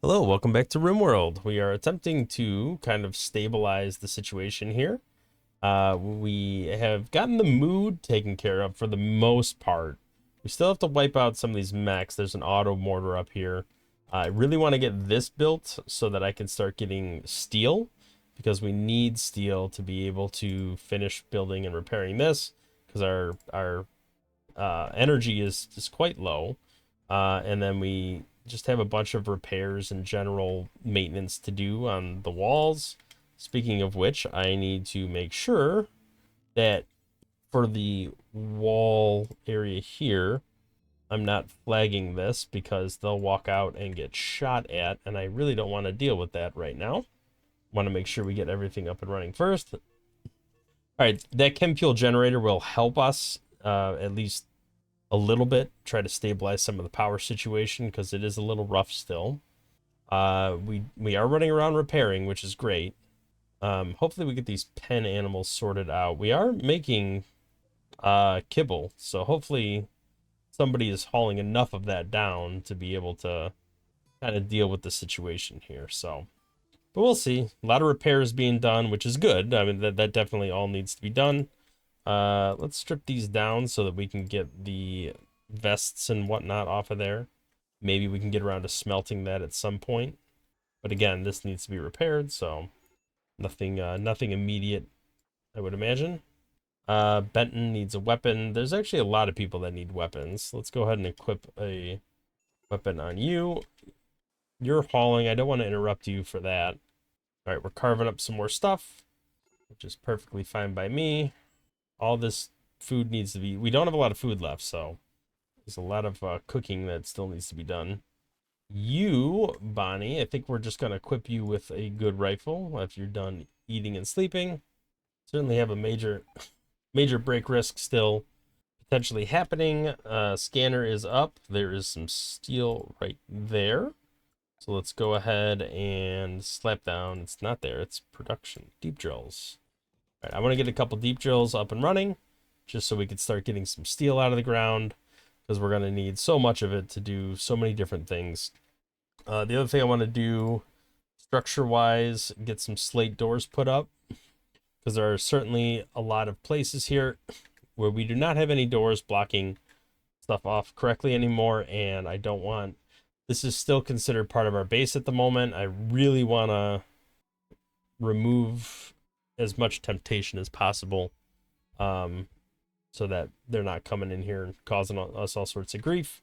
Hello, welcome back to Rimworld. We are attempting to kind of stabilize the situation here. We have gotten the mood taken care of for the most part. We still have to wipe out some of these mechs. There's an auto mortar up here. I really want to get this built so that I can start getting steel, because we need steel to be able to finish building and repairing this, because our energy is quite low. And then we just have a bunch of repairs and general maintenance to do on the walls. Speaking of which, I need to make sure that for the wall area here, I'm not flagging this because they'll walk out and get shot at, and I really don't want to deal with that right now. Want to make sure we get everything up and running first. All right, that chem fuel generator will help us at least a little bit, try to stabilize some of the power situation, because it is a little rough still. We are running around repairing, which is great. Hopefully we get these pen animals sorted out. We are making kibble, so hopefully somebody is hauling enough of that down to be able to kind of deal with the situation here. So, but we'll see. A lot of repairs being done, which is good. I mean, that definitely all needs to be done. Let's strip these down so that we can get the vests and whatnot off of there. Maybe we can get around to smelting that at some point. But again, this needs to be repaired, so nothing immediate, I would imagine. Benton needs a weapon. There's actually a lot of people that need weapons. Let's go ahead and equip a weapon on you. You're hauling. I don't want to interrupt you for that. All right, we're carving up some more stuff, which is perfectly fine by me. All this food needs to be... We don't have a lot of food left, so there's a lot of cooking that still needs to be done. You, Bonnie, I think we're just going to equip you with a good rifle after you're done eating and sleeping. Certainly have a major break risk still potentially happening. Scanner is up. There is some steel right there. So let's go ahead and slap down. It's not there. It's production. Deep drills. All right, I want to get a couple deep drills up and running, just so we can start getting some steel out of the ground, because we're going to need so much of it to do so many different things. The other thing I want to do, structure-wise, get some slate doors put up, because there are certainly a lot of places here where we do not have any doors blocking stuff off correctly anymore, and I don't want... This is still considered part of our base at the moment. I really want to remove as much temptation as possible, so that they're not coming in here and causing us all sorts of grief.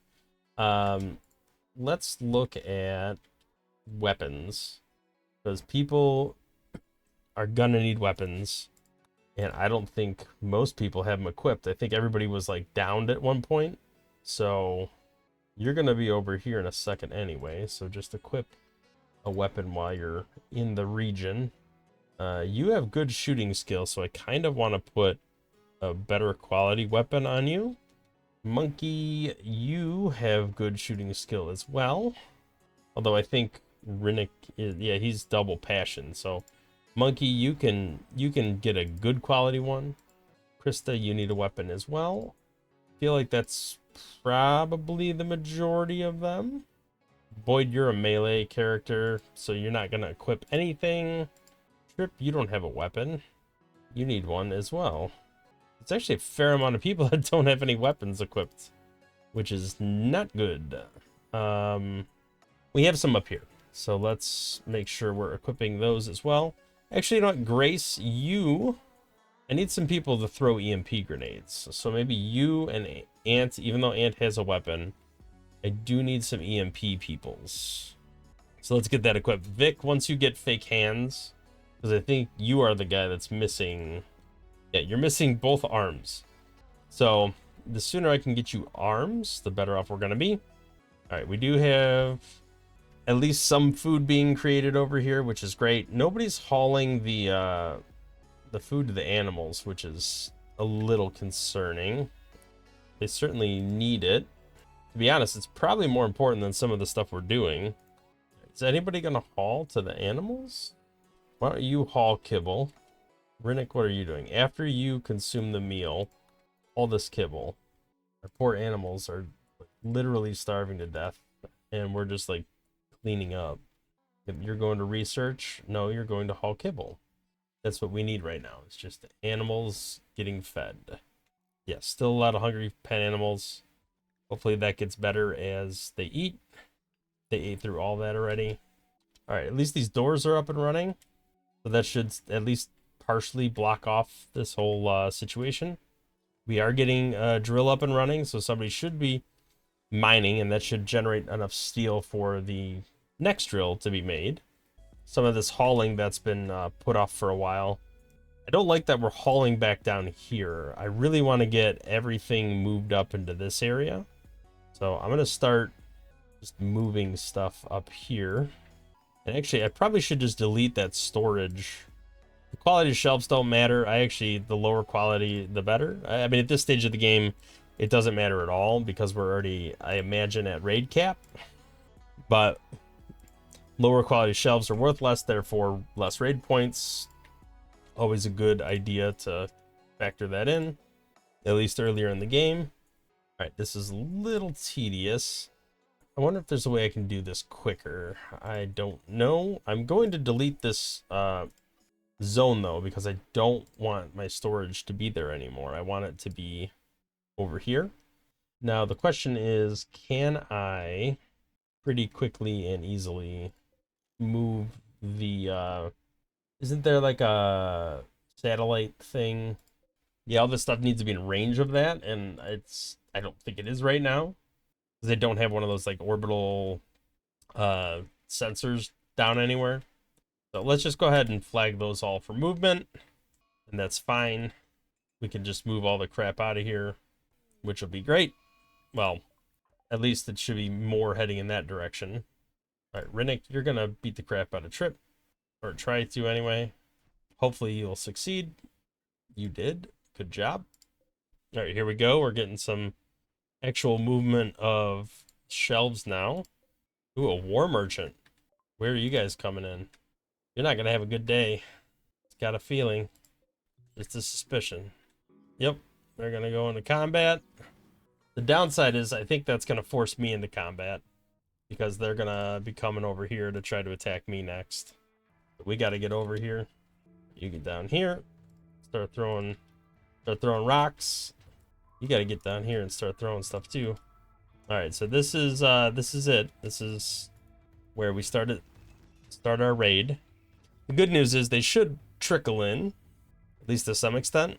Let's look at weapons, because people are gonna need weapons, and I don't think most people have them equipped. I think everybody was like downed at one point, so you're gonna be over here in a second anyway, so just equip a weapon while you're in the region. You have good shooting skills, so I kind of want to put a better quality weapon on you. Monkey, you have good shooting skill as well. Although I think Rinnick is, yeah, he's double passion. So Monkey, you can get a good quality one. Krista, you need a weapon as well. I feel like that's probably the majority of them. Boyd, you're a melee character, so you're not gonna equip anything. Trip, you don't have a weapon. You need one as well. It's actually a fair amount of people that don't have any weapons equipped, which is not good. We have some up here, so let's make sure we're equipping those as well. Actually, you know what, Grace, I need some people to throw EMP grenades. So maybe you and Ant, even though Ant has a weapon, I do need some EMP peoples. So let's get that equipped. Vic, once you get fake hands, because I think you are the guy that's missing... Yeah, you're missing both arms. So the sooner I can get you arms, the better off we're going to be. All right, we do have at least some food being created over here, which is great. Nobody's hauling the food to the animals, which is a little concerning. They certainly need it. To be honest, it's probably more important than some of the stuff we're doing. Is anybody going to haul to the animals? Why don't you haul kibble? Rinnick, what are you doing? After you consume the meal, all this kibble. Our poor animals are literally starving to death, and we're just like cleaning up. If you're going to research, no, you're going to haul kibble. That's what we need right now. It's just animals getting fed. Yeah, still a lot of hungry pet animals. Hopefully that gets better as they eat. They ate through all that already. All right, at least these doors are up and running. So that should at least partially block off this whole situation. We are getting a drill up and running, so somebody should be mining, and that should generate enough steel for the next drill to be made. Some of this hauling that's been put off for a while. I don't like that we're hauling back down here. I really want to get everything moved up into this area. So I'm going to start just moving stuff up here. And actually, I probably should just delete that storage. The quality of shelves don't matter. The lower quality, the better. I mean, at this stage of the game, it doesn't matter at all because we're already, I imagine, at raid cap. But lower quality shelves are worth less, therefore less raid points. Always a good idea to factor that in, at least earlier in the game. All right, this is a little tedious. I wonder if there's a way I can do this quicker. I don't know. I'm going to delete this zone though, because I don't want my storage to be there anymore. I want it to be over here. Now the question is, can I pretty quickly and easily move the isn't there like a satellite thing? Yeah, all this stuff needs to be in range of that, and I don't think it is right now, because they don't have one of those like orbital sensors down anywhere. So let's just go ahead and flag those all for movement, and that's fine. We can just move all the crap out of here, which will be great. Well, at least it should be more heading in that direction. All right, Rinnick, you're gonna beat the crap out of Trip, or try to anyway. Hopefully you'll succeed. You did. Good job. All right, here we go. We're getting some actual movement of shelves now. Ooh, a war merchant. Where are you guys coming in? You're not gonna have a good day. It's got a feeling. Just a suspicion. Yep, they're gonna go into combat. The downside is I think that's gonna force me into combat, because they're gonna be coming over here to try to attack me next. But we gotta get over here. You get down here. Start throwing rocks. You gotta get down here and start throwing stuff too. All right, so this is it. This is where we start our raid. The good news is they should trickle in, at least to some extent.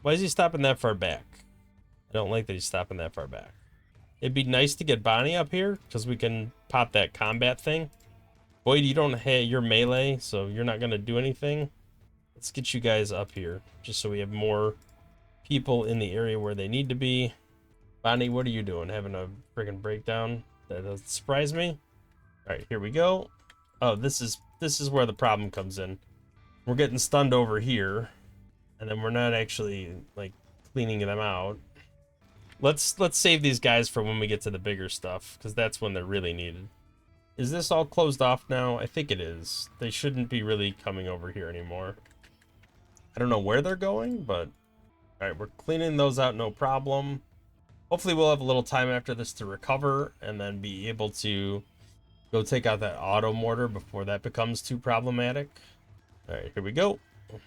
Why is he stopping that far back? I don't like that he's stopping that far back. It'd be nice to get Bonnie up here, because we can pop that combat thing. Boyd, you don't have your melee, so you're not gonna do anything. Let's get you guys up here, just so we have more people in the area where they need to be. Bonnie, what are you doing? Having a friggin' breakdown? That doesn't surprise me. All right, here we go. Oh, this is where the problem comes in. We're getting stunned over here, and then we're not actually like cleaning them out. Let's save these guys for when we get to the bigger stuff, because that's when they're really needed. Is this all closed off now? I think it is. They shouldn't be really coming over here anymore. I don't know where they're going, but all right, we're cleaning those out, no problem. Hopefully we'll have a little time after this to recover and then be able to go take out that auto mortar before that becomes too problematic. All right, here we go. All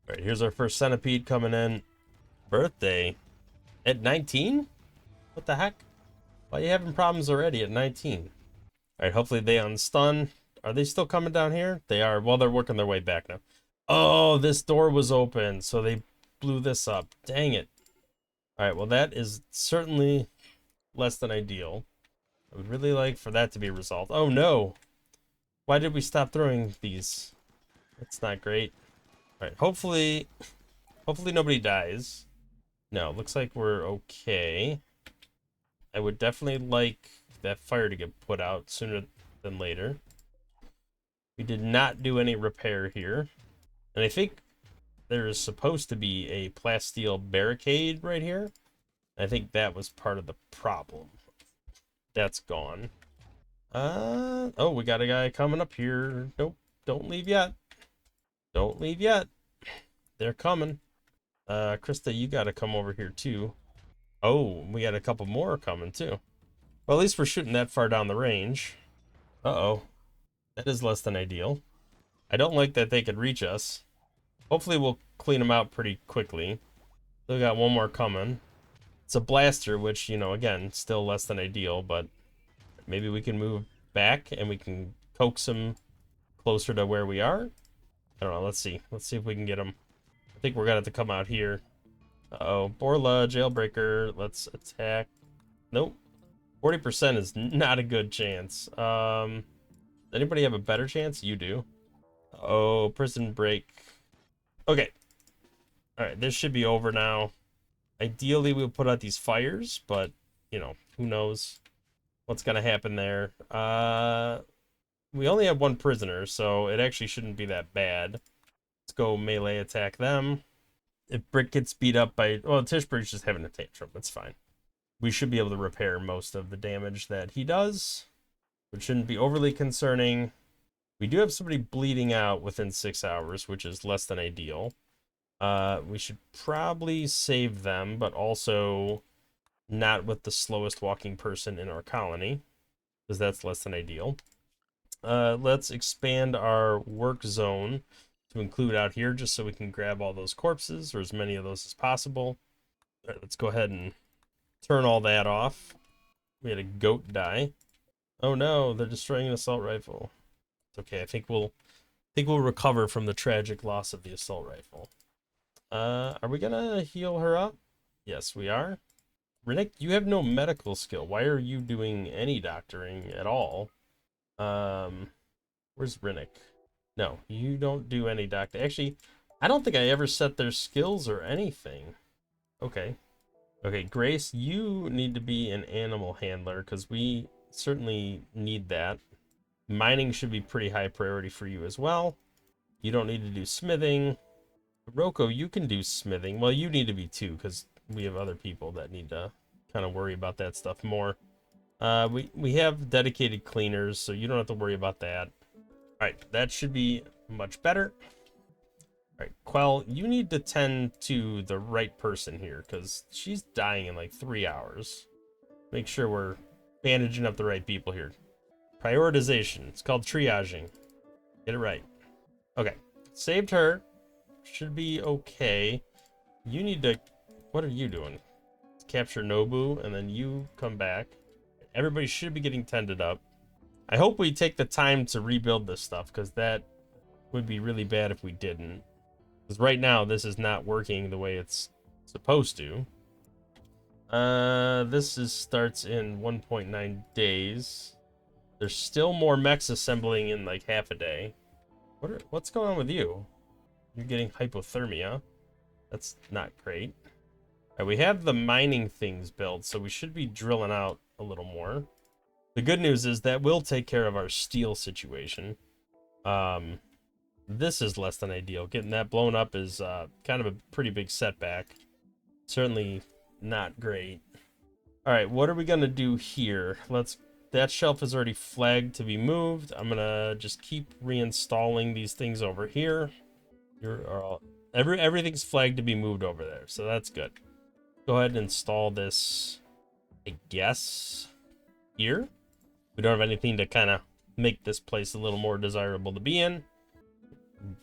right, here's our first centipede coming in. Birthday at 19? What the heck? Why are you having problems already at 19? All right, hopefully they unstun. Are they still coming down here? They are. Well, they're working their way back now. Oh, this door was open, so they blew this up. Dang it. All right, well, that is certainly less than ideal. I would really like for that to be resolved. Oh, no. Why did we stop throwing these? That's not great. All right, hopefully nobody dies. No, looks like we're okay. I would definitely like that fire to get put out sooner than later. We did not do any repair here. And I think there is supposed to be a plasteel barricade right here. I think that was part of the problem. That's gone. Oh, we got a guy coming up here. Nope, don't leave yet. Don't leave yet. They're coming. Krista, you gotta come over here too. Oh, we got a couple more coming too. Well, at least we're shooting that far down the range. Uh-oh. That is less than ideal. I don't like that they could reach us. Hopefully we'll clean them out pretty quickly. Still got one more coming. It's a blaster, which, you know, again, still less than ideal, but maybe we can move back and we can coax them closer to where we are. I don't know. Let's see. Let's see if we can get them. I think we're going to have to come out here. Uh-oh. Borla, Jailbreaker. Let's attack. Nope. 40% is not a good chance. Anybody have a better chance? You do. Oh, Prison Break. Okay. Alright, this should be over now. Ideally, we'll put out these fires, but, you know, who knows what's going to happen there. We only have one prisoner, so it actually shouldn't be that bad. Let's go melee attack them. If Brick gets beat up by... Well, Tishbrick's just having a tantrum. That's fine. We should be able to repair most of the damage that he does, which shouldn't be overly concerning. We do have somebody bleeding out within 6 hours, which is less than ideal. We should probably save them, but also not with the slowest walking person in our colony, because that's less than ideal. Let's expand our work zone to include out here, just so we can grab all those corpses, or as many of those as possible. All right, let's go ahead and turn all that off. We had a goat die. Oh no, they're destroying an assault rifle. It's okay. I think we'll recover from the tragic loss of the assault rifle. Are we gonna heal her up? Yes, we are. Rennick, you have no medical skill. Why are you doing any doctoring at all? Where's Rennick? No, you don't do any doctor. Actually, I don't think I ever set their skills or anything. Okay. Okay, Grace, you need to be an animal handler, because we certainly need that. Mining should be pretty high priority for you as well. You don't need to do smithing. Roko, you can do smithing. Well, you need to be too, because we have other people that need to kind of worry about that stuff more. We have dedicated cleaners, so you don't have to worry about that. All right, that should be much better. All right, Quell, you need to tend to the right person here, because she's dying in like 3 hours. Make sure we're bandaging up the right people here. Prioritization. It's called triaging. Get it right. Okay, saved her. Should be okay. You need to... What are you doing? Capture Nobu, and then you come back. Everybody should be getting tended up. I hope we take the time to rebuild this stuff, because that would be really bad if we didn't. Because right now, this is not working the way it's supposed to. Starts in 1.9 days. There's still more mechs assembling in like half a day. What's going on with you? You're getting hypothermia. That's not great. All right, we have the mining things built, so we should be drilling out a little more. The good news is that will take care of our steel situation. This is less than ideal. Getting that blown up is kind of a pretty big setback. Certainly not great. All right, what are we gonna do here? That shelf is already flagged to be moved. I'm gonna just keep reinstalling these things over here. Everything's flagged to be moved over there, so that's good. Go ahead and install this, I guess, here. We don't have anything to kind of make this place a little more desirable to be in.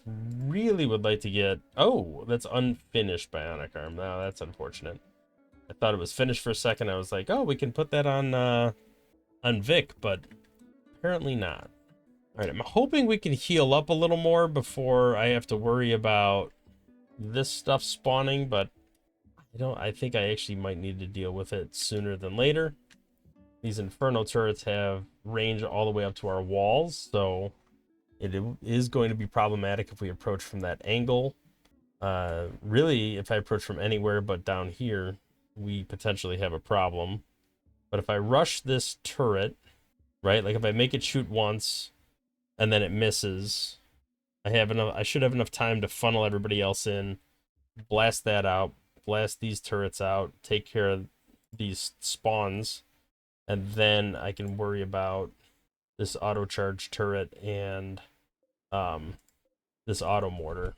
Really would like to get... Oh, that's unfinished bionic arm. Now that's unfortunate. I thought it was finished for a second. I was like, oh, we can put that on Vic, but apparently not. All right, I'm hoping we can heal up a little more before I have to worry about this stuff spawning, but I think I actually might need to deal with it sooner than later. These Inferno turrets have range all the way up to our walls, so it is going to be problematic if we approach from that angle. Really, if I approach from anywhere but down here, we potentially have a problem. But if I rush this turret, right, like if I make it shoot once and then it misses, I should have enough time to funnel everybody else in, blast that out, blast these turrets out, take care of these spawns, and then I can worry about this auto charge turret and this auto mortar.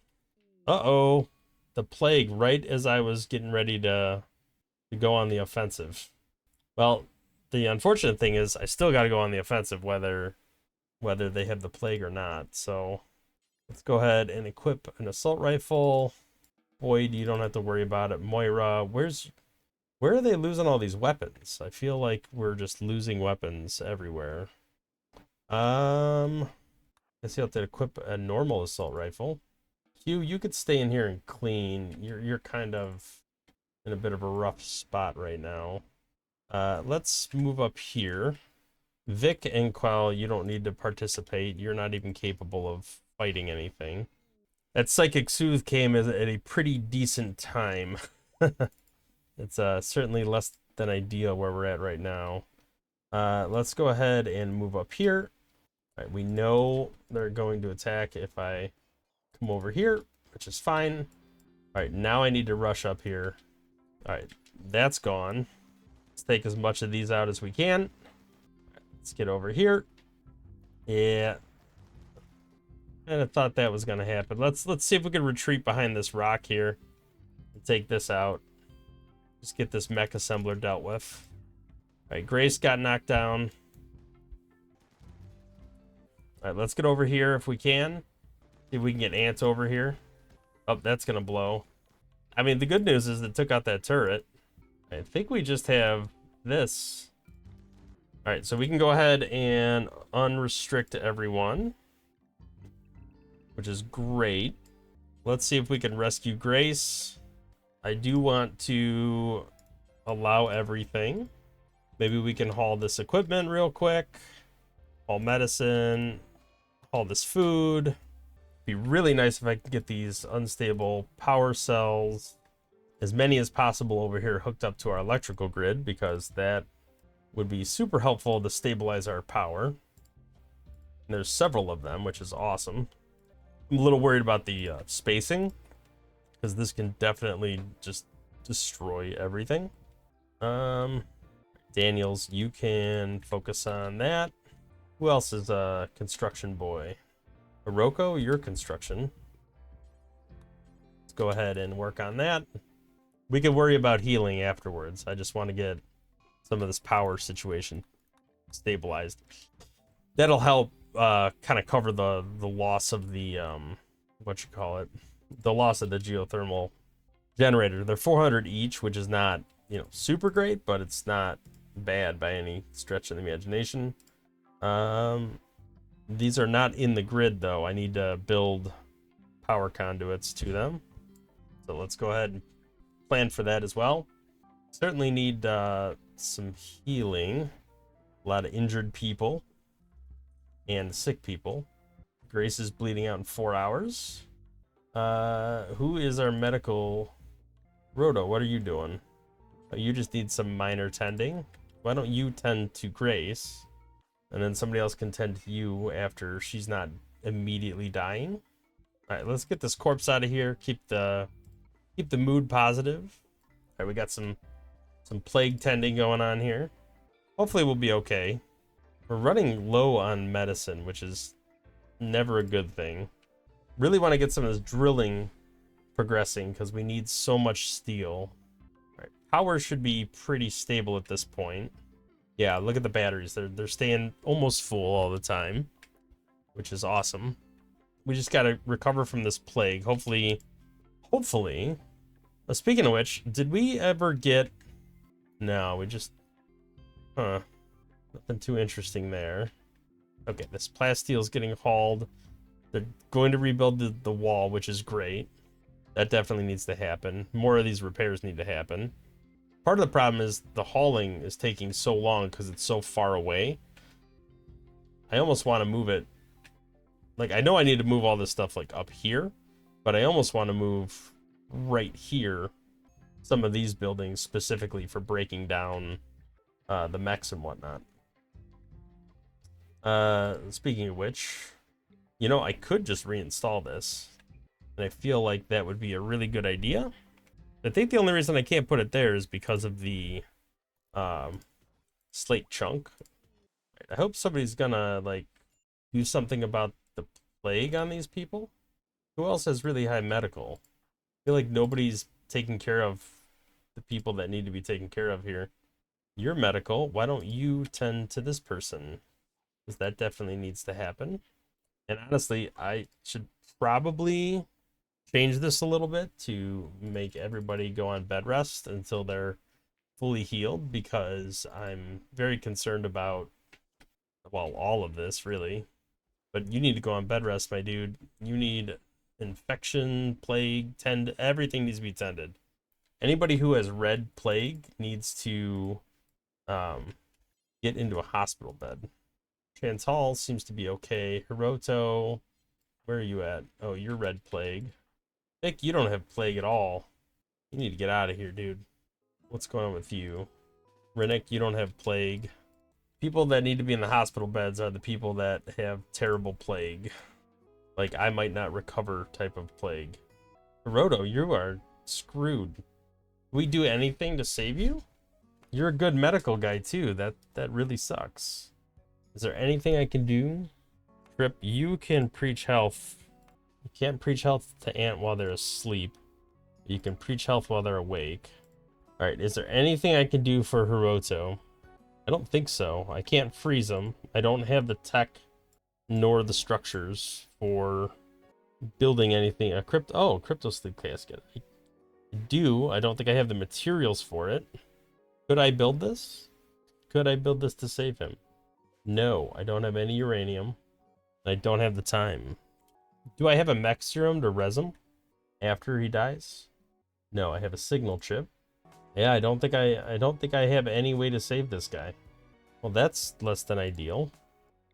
Uh-oh, the plague right as I was getting ready to go on the offensive. Well, the unfortunate thing is I still got to go on the offensive whether whether they have the plague or not. So let's go ahead and equip an assault rifle. Boyd, you don't have to worry about it. Moira, where are they losing all these weapons? I feel like we're just losing weapons everywhere. I guess you have to equip a normal assault rifle. Hugh, you could stay in here and clean. You're kind of in a bit of a rough spot right now. Let's move up here. Vic and Quell, you don't need to participate. You're not even capable of fighting anything. That Psychic Soothe came at a pretty decent time. It's certainly less than ideal where we're at right now. Let's go ahead and move up here. All right, we know they're going to attack if I come over here, which is fine. All right, now I need to rush up here. All right, that's gone. Let's take as much of these out as we can. Let's get over here. Yeah. And I thought that was going to happen. Let's see if we can retreat behind this rock here and take this out. Just get this mech assembler dealt with. All right, Grace got knocked down. All right, let's get over here if we can. See if we can get ants over here. Oh, that's going to blow. I mean, the good news is it took out that turret. I think we just have this. All right, so we can go ahead and unrestrict everyone, which is great. Let's see if we can rescue Grace. I do want to allow everything. Maybe we can haul this equipment real quick. Haul medicine. Haul this food. Be really nice if I could get these unstable power cells, as many as possible over here, hooked up to our electrical grid, because that would be super helpful to stabilize our power. And there's several of them, which is awesome. I'm a little worried about the spacing, because this can definitely just destroy everything. Daniels, you can focus on that. Who else is a construction boy? Hiroko, your construction. Let's go ahead and work on that. We can worry about healing afterwards. I just want to get some of this power situation stabilized. That'll help kind of cover the loss of the the loss of the geothermal generator. They're 400 each, which is not, super great, but it's not bad by any stretch of the imagination. These are not in the grid though. I need to build power conduits to them. So let's go ahead and plan for that as well. Certainly need some healing. A lot of injured people and sick people. Grace is bleeding out in 4 hours. Who is our medical? Roto, what are you doing? Oh, you just need some minor tending. Why don't you tend to Grace, and then somebody else can tend to you after she's not immediately dying? All right, let's get this corpse out of here. Keep the mood positive. All right, we got some plague tending going on here. Hopefully we'll be okay. We're running low on medicine, which is never a good thing. Really want to get some of this drilling progressing because we need so much steel. All right, power should be pretty stable at this point. Yeah, look at the batteries. They're staying almost full all the time, which is awesome. We just got to recover from this plague. Hopefully. Speaking of which, did we ever get... No, we just... Nothing too interesting there. Okay, this plastile's getting hauled. They're going to rebuild the wall, which is great. That definitely needs to happen. More of these repairs need to happen. Part of the problem is the hauling is taking so long because it's so far away. I almost want to move it. Like, I know I need to move all this stuff, like, up here. But I almost want to move right here some of these buildings specifically for breaking down the mechs and whatnot. Speaking of which, I could just reinstall this. And I feel like that would be a really good idea. I think the only reason I can't put it there is because of the slate chunk. I hope somebody's gonna, like, do something about the plague on these people. Who else has really high medical? I feel like nobody's taking care of the people that need to be taken care of here. You're medical. Why don't you tend to this person? because that definitely needs to happen. And honestly, I should probably change this a little bit to make everybody go on bed rest until they're fully healed, because I'm very concerned about, well, all of this really. But you need to go on bed rest, my dude. You need infection, plague, everything needs to be tended. Anybody who has red plague needs to um, get into a hospital bed. Chantal seems to be okay. Hiroto, where are you at? Oh, you're red plague. Vic, you don't have plague at all. You need to get out of here, dude. What's going on with you? Rennick, you don't have plague. People that need to be in the hospital beds are the people that have terrible plague. Like, I might not recover type of plague. Hiroto, you are screwed. Can we do anything to save you? You're a good medical guy too. That really sucks. Is there anything I can do? Trip, you can preach health. You can't preach health to Ant while they're asleep. You can preach health while they're awake. Alright, is there anything I can do for Hiroto? I don't think so. I can't freeze them. I don't have the tech nor the structures for building anything. A crypto sleep casket. I do. I don't think I have the materials for it. Could I build this? Could I build this to save him? No, I don't have any uranium. I don't have the time. Do I have a mech serum to res him after he dies? No, I have a signal chip. Yeah, I don't think I have any way to save this guy. Well, that's less than ideal.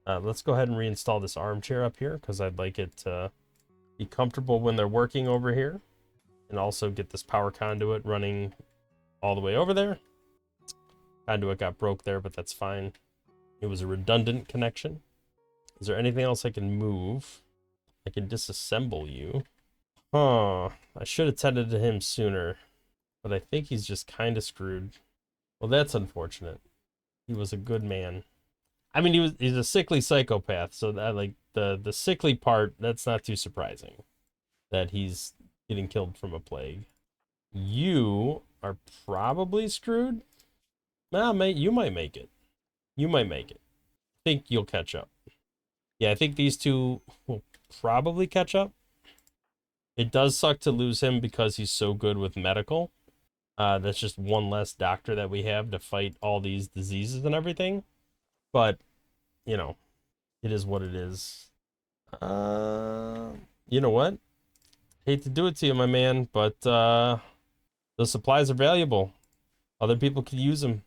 Let's go ahead and reinstall this armchair up here, because I'd like it to be comfortable when they're working over here. And also get this power conduit running all the way over there. Conduit got broke there, but that's fine. It was a redundant connection. Is there anything else I can move? I can disassemble you. Huh. I should have tended to him sooner. But I think he's just kind of screwed. Well, that's unfortunate. He was a good man. I mean, he's a sickly psychopath, so that, like, the sickly part, that's not too surprising. That he's getting killed from a plague. You are probably screwed. Nah, mate, you might make it. You might make it. I think you'll catch up. Yeah, I think these two will probably catch up. It does suck to lose him because he's so good with medical. That's just one less doctor that we have to fight all these diseases and everything. But, you know, it is what it is. You know what? Hate to do it to you, my man, but those supplies are valuable. Other people could use them.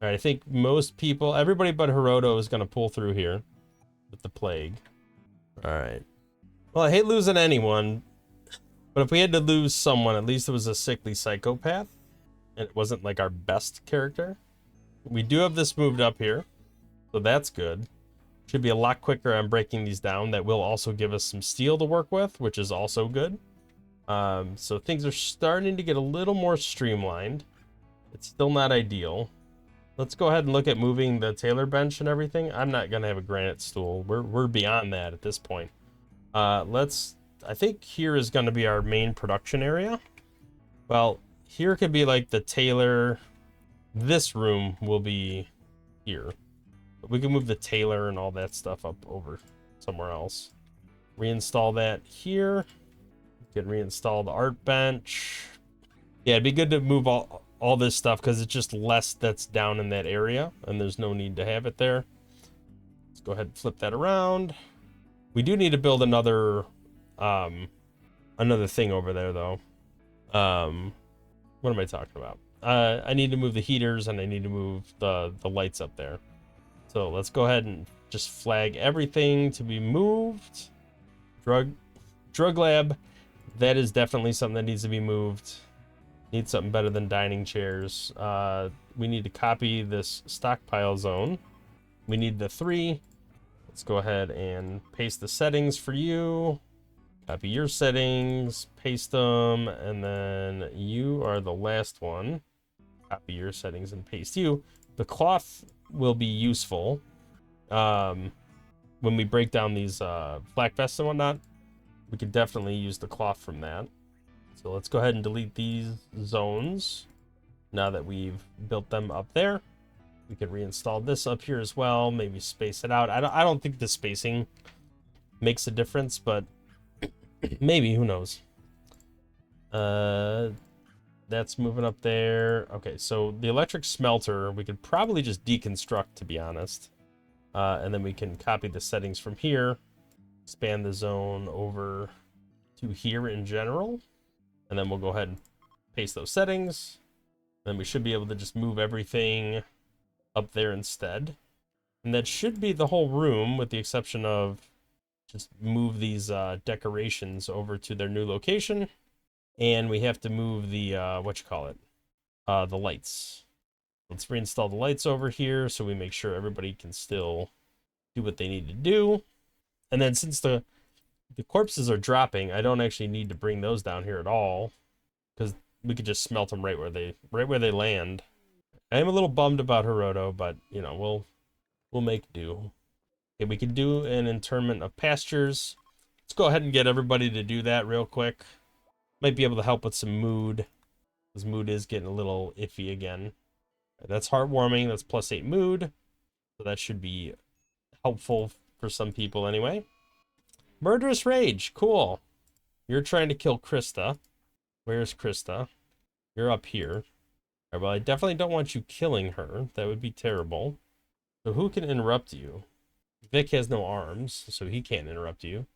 All right, I think most people, everybody but Hiroto is going to pull through here with the plague. All right. Well, I hate losing anyone, but if we had to lose someone, at least it was a sickly psychopath, and it wasn't like our best character. We do have this moved up here, so that's good. Should be a lot quicker on breaking these down. That will also give us some steel to work with, which is also good. So things are starting to get a little more streamlined. It's still not ideal. Let's go ahead and look at moving the tailor bench and everything. I'm not gonna have a granite stool. We're beyond that at this point. I think here is gonna be our main production area. Well, here could be like the tailor. This room will be here. But we can move the tailor and all that stuff up over somewhere else. Reinstall that here. We can reinstall the art bench. Yeah, it'd be good to move all this stuff because it's just less that's down in that area and there's no need to have it there. Let's go ahead and flip that around. We do need to build another thing over there though. What am I talking about? I need to move the heaters and I need to move the lights up there. So let's go ahead and just flag everything to be moved. Drug lab, that is definitely something that needs to be moved. Need something better than dining chairs. We need to copy this stockpile zone. We need the 3. Let's go ahead and paste the settings for you. Copy your settings, paste them, and then you are the last one. Copy your settings and paste you. The cloth will be useful when we break down these flak vests and whatnot. We could definitely use the cloth from that. So let's go ahead and delete these zones now that we've built them up there. We could reinstall this up here as well. Maybe space it out. I don't think the spacing makes a difference, but maybe, who knows. That's moving up there. Okay, so the electric smelter, we could probably just deconstruct, to be honest. And then we can copy the settings from here, expand the zone over to here in general. And then we'll go ahead and paste those settings. Then we should be able to just move everything up there instead. And that should be the whole room, with the exception of just move these decorations over to their new location. And we have to move the, the lights. Let's reinstall the lights over here so we make sure everybody can still do what they need to do. And then since the corpses are dropping, I don't actually need to bring those down here at all, because we could just smelt them right where they land. I am a little bummed about Hiroto, but you know, we'll make do. Okay, we can do an interment of pastures. Let's go ahead and get everybody to do that real quick. Might be able to help with some mood, because mood is getting a little iffy again. That's heartwarming. That's +8 mood, so that should be helpful for some people anyway. Murderous rage, cool. You're trying to kill Krista. Where's Krista? You're up here. All right, well, I definitely don't want you killing her. That would be terrible. So who can interrupt you? Vic has no arms, so he can't interrupt you.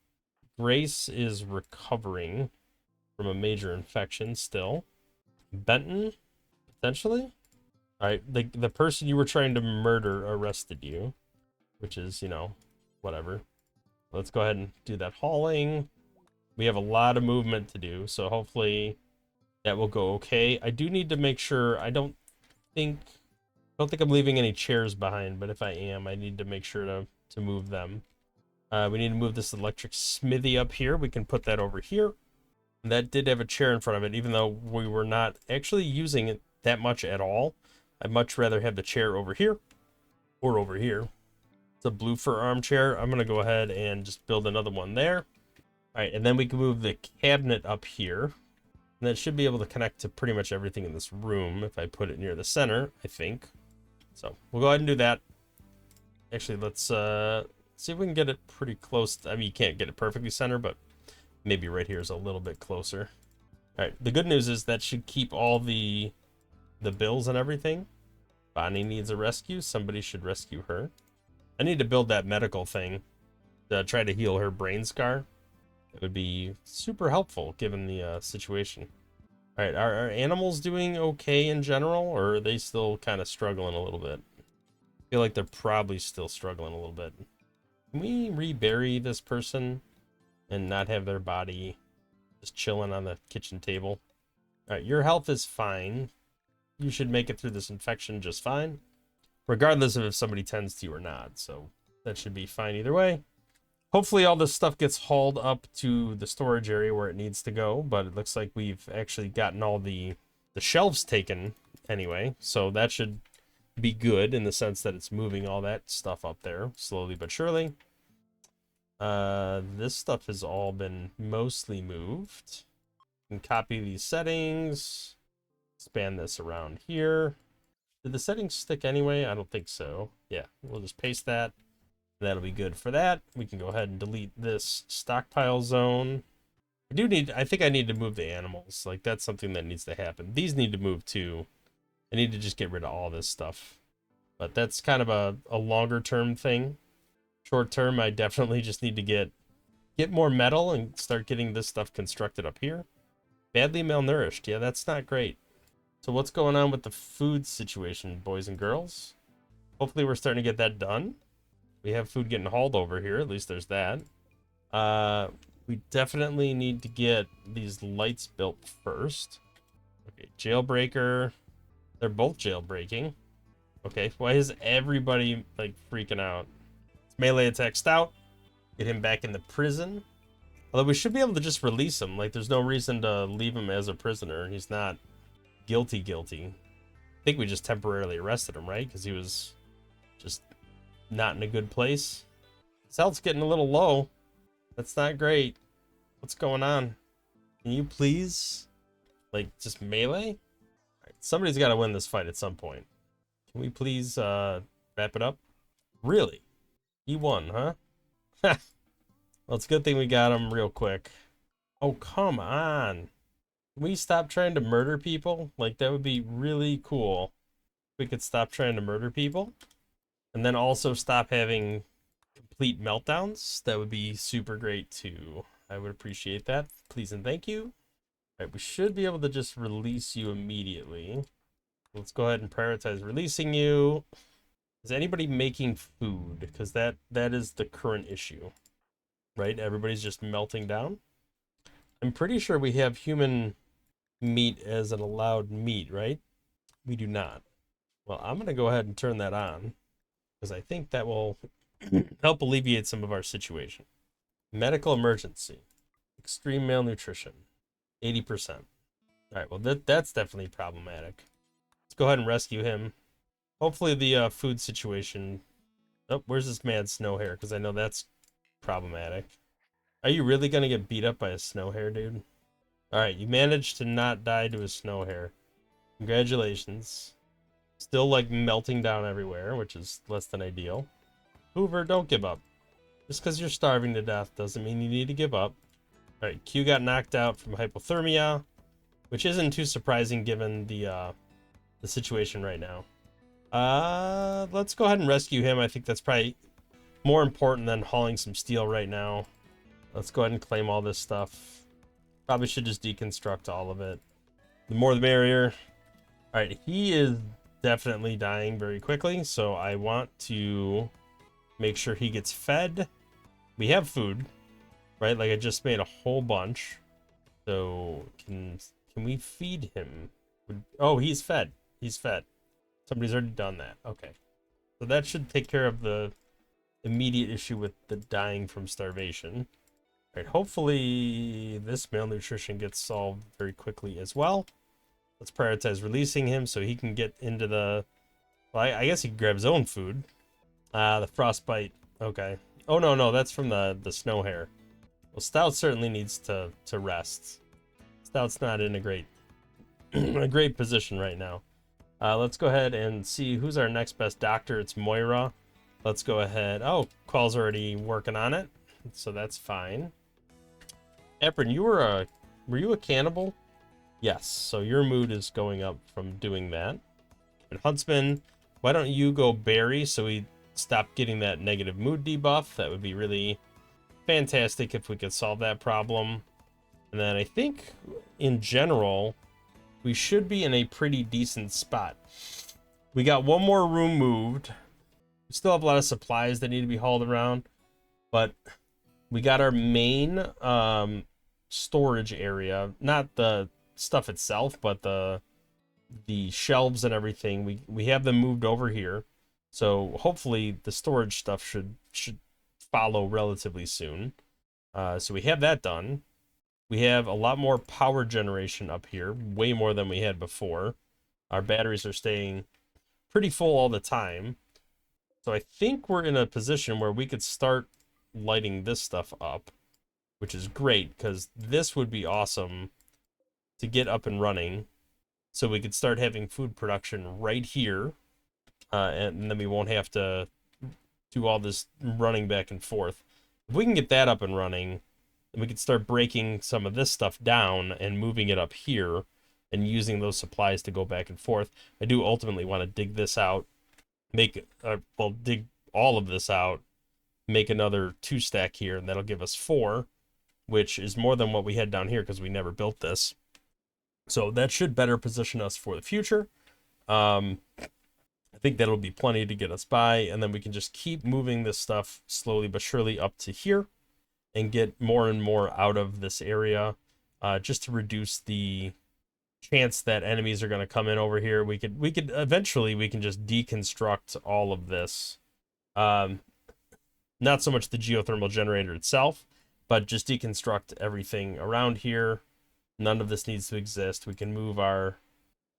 Grace is recovering from a major infection still. Benton, potentially? All right, the person you were trying to murder arrested you, which is, you know, whatever. Let's go ahead and do that hauling. We have a lot of movement to do, so hopefully that will go okay. I do need to make sure, I don't think I'm leaving any chairs behind, but if I am, I need to make sure to move them. We need to move this electric smithy up here. We can put that over here. And that did have a chair in front of it, even though we were not actually using it that much at all. I'd much rather have the chair over here or over here. It's a blue fur armchair. I'm going to go ahead and just build another one there. All right, and then we can move the cabinet up here. And that should be able to connect to pretty much everything in this room if I put it near the center, I think. So we'll go ahead and do that. Actually, let's see if we can get it pretty close. I mean, you can't get it perfectly center, but maybe right here is a little bit closer. All right, the good news is that should keep all the bills and everything. Bonnie needs a rescue. Somebody should rescue her. I need to build that medical thing to try to heal her brain scar. It would be super helpful given the situation. All right, are animals doing okay in general, or are they still kind of struggling a little bit? I feel like they're probably still struggling a little bit. Can we rebury this person and not have their body just chilling on the kitchen table? All right, your health is fine. You should make it through this infection just fine, regardless of if somebody tends to you or not. So that should be fine either way. Hopefully all this stuff gets hauled up to the storage area where it needs to go, but it looks like we've actually gotten all the shelves taken anyway, so that should be good in the sense that it's moving all that stuff up there slowly but surely. This stuff has all been mostly moved. You can copy these settings, expand this around here. Did the settings stick anyway? I don't think so. Yeah, we'll just paste that. That'll be good for that. We can go ahead and delete this stockpile zone. I think I need to move the animals. Like, that's something that needs to happen. These need to move too. I need to just get rid of all this stuff. But that's kind of a longer term thing. Short term, I definitely just need to get more metal and start getting this stuff constructed up here. Badly malnourished. Yeah, that's not great. So what's going on with the food situation, boys and girls? Hopefully we're starting to get that done. We have food getting hauled over here. At least there's that. We definitely need to get these lights built first. Okay, jailbreaker. They're both jailbreaking. Okay, why is everybody like freaking out? It's melee attack stout. Get him back in the prison. Although we should be able to just release him. Like, there's no reason to leave him as a prisoner. He's not guilty. I think we just temporarily arrested him, right? Because he was just not in a good place. His health's getting a little low. That's not great. What's going on? Can you please, like, just melee? All right, somebody's got to win this fight at some point. Can we please wrap it up? Really? He won, huh? Well, it's a good thing we got him real quick. Oh, come on. Can we stop trying to murder people? Like, that would be really cool. We could stop trying to murder people. And then also stop having complete meltdowns. That would be super great too. I would appreciate that. Please and thank you. All right, we should be able to just release you immediately. Let's go ahead and prioritize releasing you. Is anybody making food? Because that is the current issue, right? Everybody's just melting down. I'm pretty sure we have human meat as an allowed meat, right? We do not. Well, I'm going to go ahead and turn that on because I think that will help alleviate some of our situation. Medical emergency. Extreme malnutrition. 80%. All right, well, that's definitely problematic. Let's go ahead and rescue him. Hopefully the food situation... Oh, where's this mad snow hare? Because I know that's problematic. Are you really going to get beat up by a snow hare, dude? All right, you managed to not die to a snow hare. Congratulations. Still, like, melting down everywhere, which is less than ideal. Hoover, don't give up. Just because you're starving to death doesn't mean you need to give up. All right, Q got knocked out from hypothermia, which isn't too surprising given the situation right now. Let's go ahead and rescue him. I think that's probably more important than hauling some steel right now. Let's go ahead and claim all this stuff. Probably should just deconstruct all of it. The more the merrier. All right, he is definitely dying very quickly, so I want to make sure he gets fed. We have food, right? Like I just made a whole bunch. So can we feed him? Oh, he's fed. He's fed. Somebody's already done that. Okay. So that should take care of the immediate issue with the dying from starvation. All right, hopefully this malnutrition gets solved very quickly as well. Let's prioritize releasing him so he can get into the... Well, I guess he can grab his own food. The frostbite. Okay. Oh, no, that's from the snow hare. Well, Stout certainly needs to rest. Stout's not in a great a great position right now. Let's go ahead and see who's our next best doctor. It's Moira. Let's go ahead. Oh, Qual's already working on it, so that's fine. Eprin, were you a cannibal? Yes, so your mood is going up from doing that. And Huntsman, why don't you go berry so we stop getting that negative mood debuff? That would be really fantastic if we could solve that problem. And then I think, in general, we should be in a pretty decent spot. We got one more room moved. We still have a lot of supplies that need to be hauled around, but we got our main storage area, not the stuff itself, but the shelves and everything. We have them moved over here, so hopefully the storage stuff should follow relatively soon. So we have that done. We have a lot more power generation up here, way more than we had before. Our batteries are staying pretty full all the time. So I think we're in a position where we could start lighting this stuff up, which is great because this would be awesome to get up and running. So we could start having food production right here. And then we won't have to do all this running back and forth. If we can get that up and running, we could start breaking some of this stuff down and moving it up here and using those supplies to go back and forth. I do ultimately want to dig this out, dig all of this out, make another 2-stack here, and that'll give us 4, which is more than what we had down here because we never built this. So that should better position us for the future. I think that'll be plenty to get us by, and then we can just keep moving this stuff slowly but surely up to here and get more and more out of this area, just to reduce the chance that enemies are going to come in over here. We could eventually we can just deconstruct all of this. Not so much the geothermal generator itself, but just deconstruct everything around here. None of this needs to exist. We can move our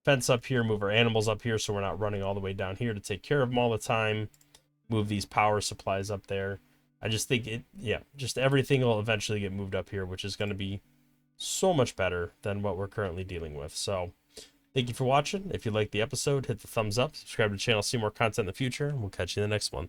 fence up here, move our animals up here so we're not running all the way down here to take care of them all the time. Move these power supplies up there. I just think just everything will eventually get moved up here, which is going to be so much better than what we're currently dealing with. So I Thank you for watching. If you liked the episode, hit the thumbs up, subscribe to the channel, see more content in the future, and we'll catch you in the next one.